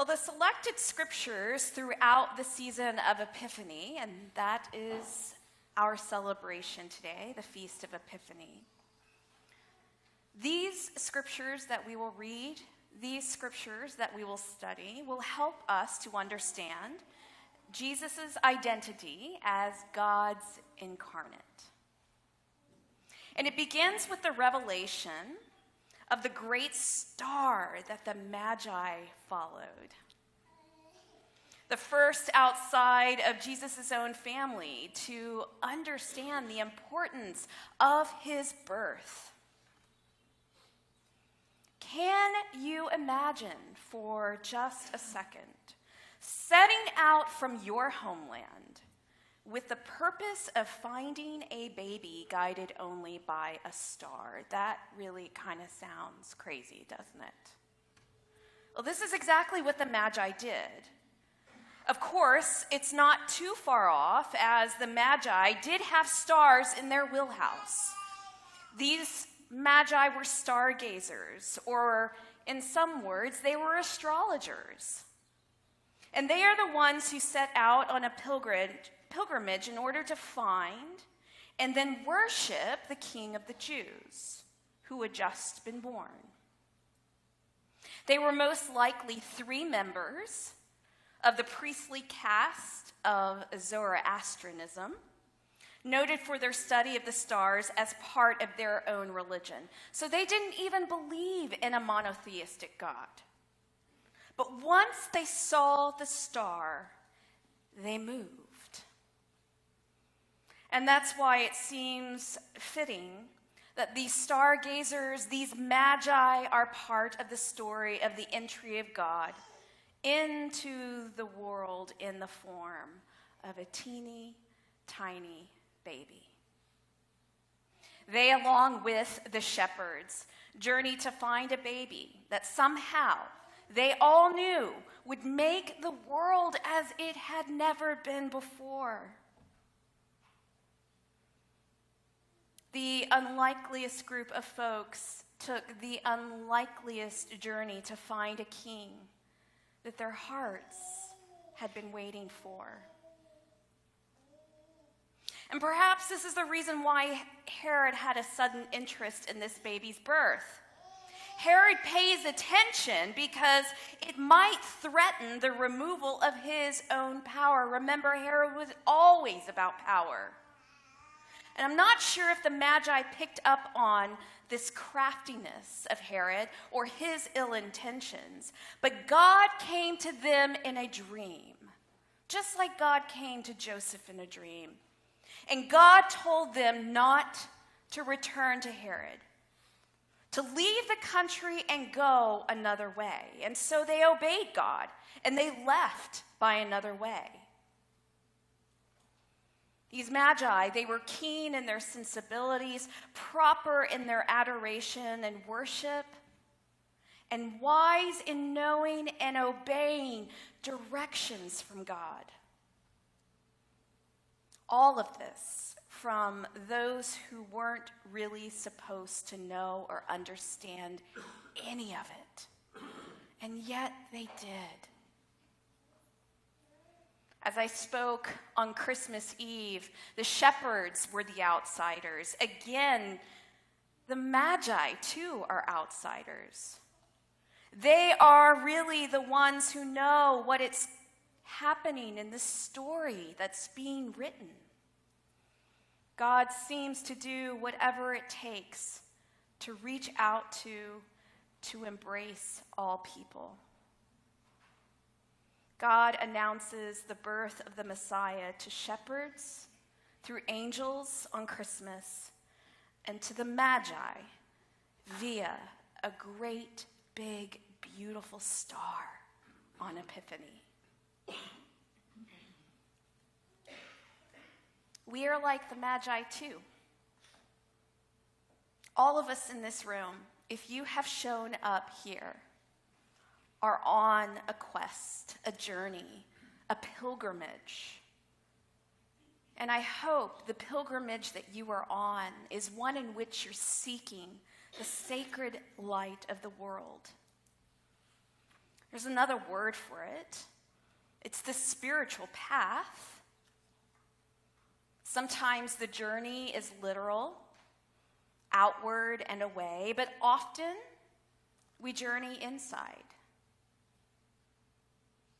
Well, the selected scriptures throughout the season of Epiphany, and that is our celebration today, the Feast of Epiphany. These scriptures that we will read, these scriptures that we will study, will help us to understand Jesus' identity as God's incarnate. And it begins with the revelation of the great star that the Magi followed. The first outside of Jesus' own family to understand the importance of his birth. Can you imagine for just a second setting out from your homeland with the purpose of finding a baby guided only by a star? That really kind of sounds crazy, doesn't it? Well, this is exactly what the Magi did. Of course, it's not too far off, as the Magi did have stars in their wheelhouse. These Magi were stargazers, or in some words, they were astrologers. And they are the ones who set out on a pilgrimage in order to find and then worship the King of the Jews, who had just been born. They were most likely 3 members of the priestly caste of Zoroastrianism, noted for their study of the stars as part of their own religion. So they didn't even believe in a monotheistic God. But once they saw the star, they moved. And that's why it seems fitting that these stargazers, these Magi, are part of the story of the entry of God into the world in the form of a teeny tiny baby. They, along with the shepherds, journeyed to find a baby that somehow they all knew would make the world as it had never been before. The unlikeliest group of folks took the unlikeliest journey to find a king that their hearts had been waiting for. And perhaps this is the reason why Herod had a sudden interest in this baby's birth. Herod pays attention because it might threaten the removal of his own power. Remember, Herod was always about power. And I'm not sure if the Magi picked up on this craftiness of Herod or his ill intentions, but God came to them in a dream, just like God came to Joseph in a dream. And God told them not to return to Herod, to leave the country and go another way. And so they obeyed God, and they left by another way. These Magi, they were keen in their sensibilities, proper in their adoration and worship, and wise in knowing and obeying directions from God. All of this from those who weren't really supposed to know or understand any of it. And yet they did. As I spoke on Christmas Eve, the shepherds were the outsiders. Again, the Magi, too, are outsiders. They are really the ones who know what it's happening in this story that's being written. God seems to do whatever it takes to reach out to embrace all people. God announces the birth of the Messiah to shepherds, through angels on Christmas, and to the Magi via a great, big, beautiful star on Epiphany. We are like the Magi too. All of us in this room, if you have shown up here, are on a quest, a journey, a pilgrimage. And I hope the pilgrimage that you are on is one in which you're seeking the sacred light of the world. There's another word for it. It's the spiritual path. Sometimes the journey is literal, outward and away, but often we journey inside.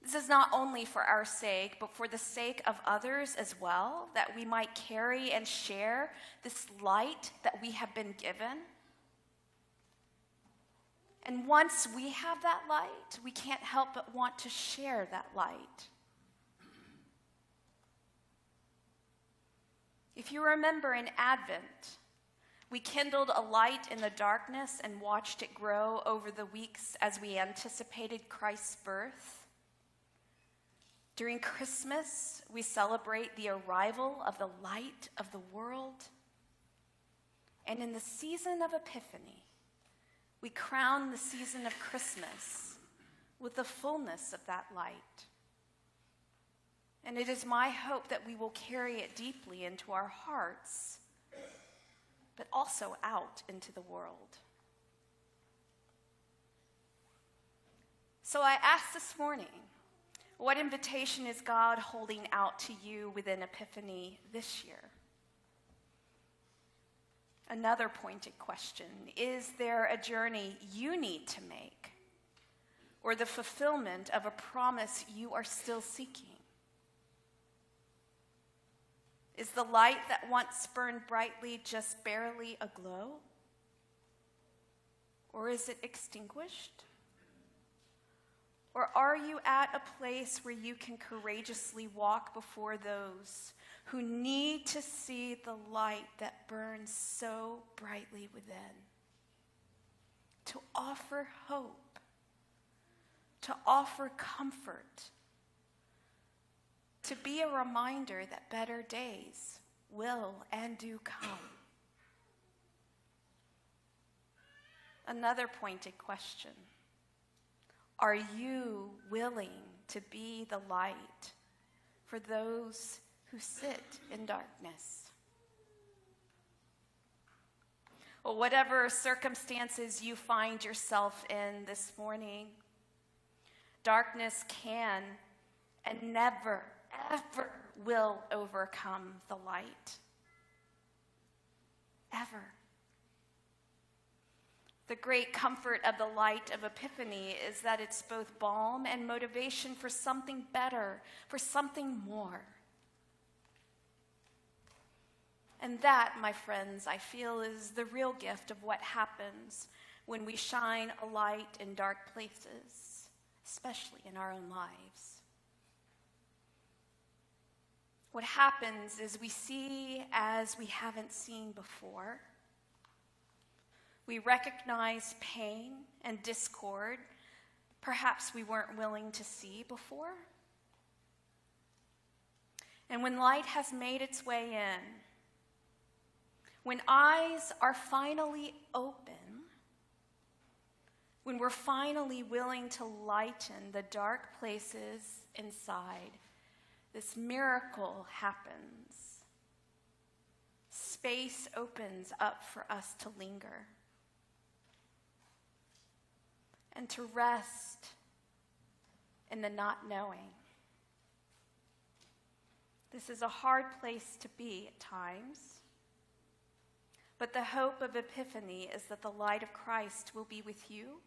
This is not only for our sake, but for the sake of others as well, that we might carry and share this light that we have been given. And once we have that light, we can't help but want to share that light. If you remember in Advent, we kindled a light in the darkness and watched it grow over the weeks as we anticipated Christ's birth. During Christmas, we celebrate the arrival of the light of the world. And in the season of Epiphany, we crown the season of Christmas with the fullness of that light. And it is my hope that we will carry it deeply into our hearts, but also out into the world. So I asked this morning, what invitation is God holding out to you within Epiphany this year? Another pointed question, is there a journey you need to make, or the fulfillment of a promise you are still seeking? Is the light that once burned brightly just barely aglow? Or is it extinguished? Or are you at a place where you can courageously walk before those who need to see the light that burns so brightly within? To offer hope, to offer comfort, to be a reminder that better days will and do come. Another pointed question. Are you willing to be the light for those who sit in darkness? Well, whatever circumstances you find yourself in this morning, darkness can and never, ever will overcome the light. Ever. The great comfort of the light of Epiphany is that it's both balm and motivation for something better, for something more. And that, my friends, I feel is the real gift of what happens when we shine a light in dark places, especially in our own lives. What happens is we see as we haven't seen before. We recognize pain and discord perhaps we weren't willing to see before. And when light has made its way in, when eyes are finally open, when we're finally willing to lighten the dark places inside, this miracle happens. Space opens up for us to linger and to rest in the not knowing. This is a hard place to be at times, but the hope of Epiphany is that the light of Christ will be with you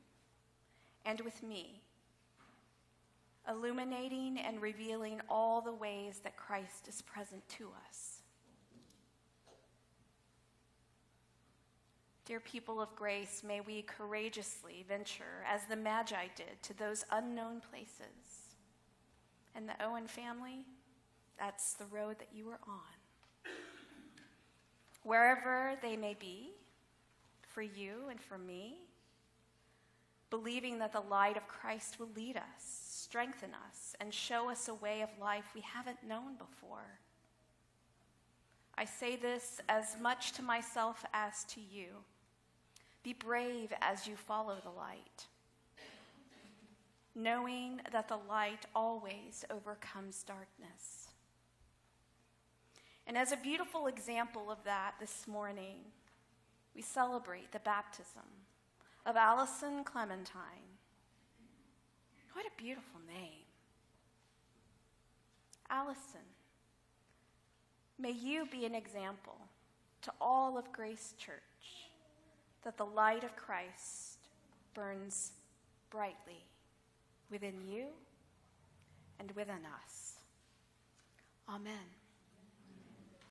and with me, illuminating and revealing all the ways that Christ is present to us. Dear people of grace, may we courageously venture, as the Magi did, to those unknown places. And the Owen family, that's the road that you are on. Wherever they may be, for you and for me, believing that the light of Christ will lead us, strengthen us, and show us a way of life we haven't known before. I say this as much to myself as to you. Be brave as you follow the light, knowing that the light always overcomes darkness. And as a beautiful example of that this morning, we celebrate the baptism of Allison Clementine. What a beautiful name. Allison, may you be an example to all of Grace Church that the light of Christ burns brightly within you and within us. Amen.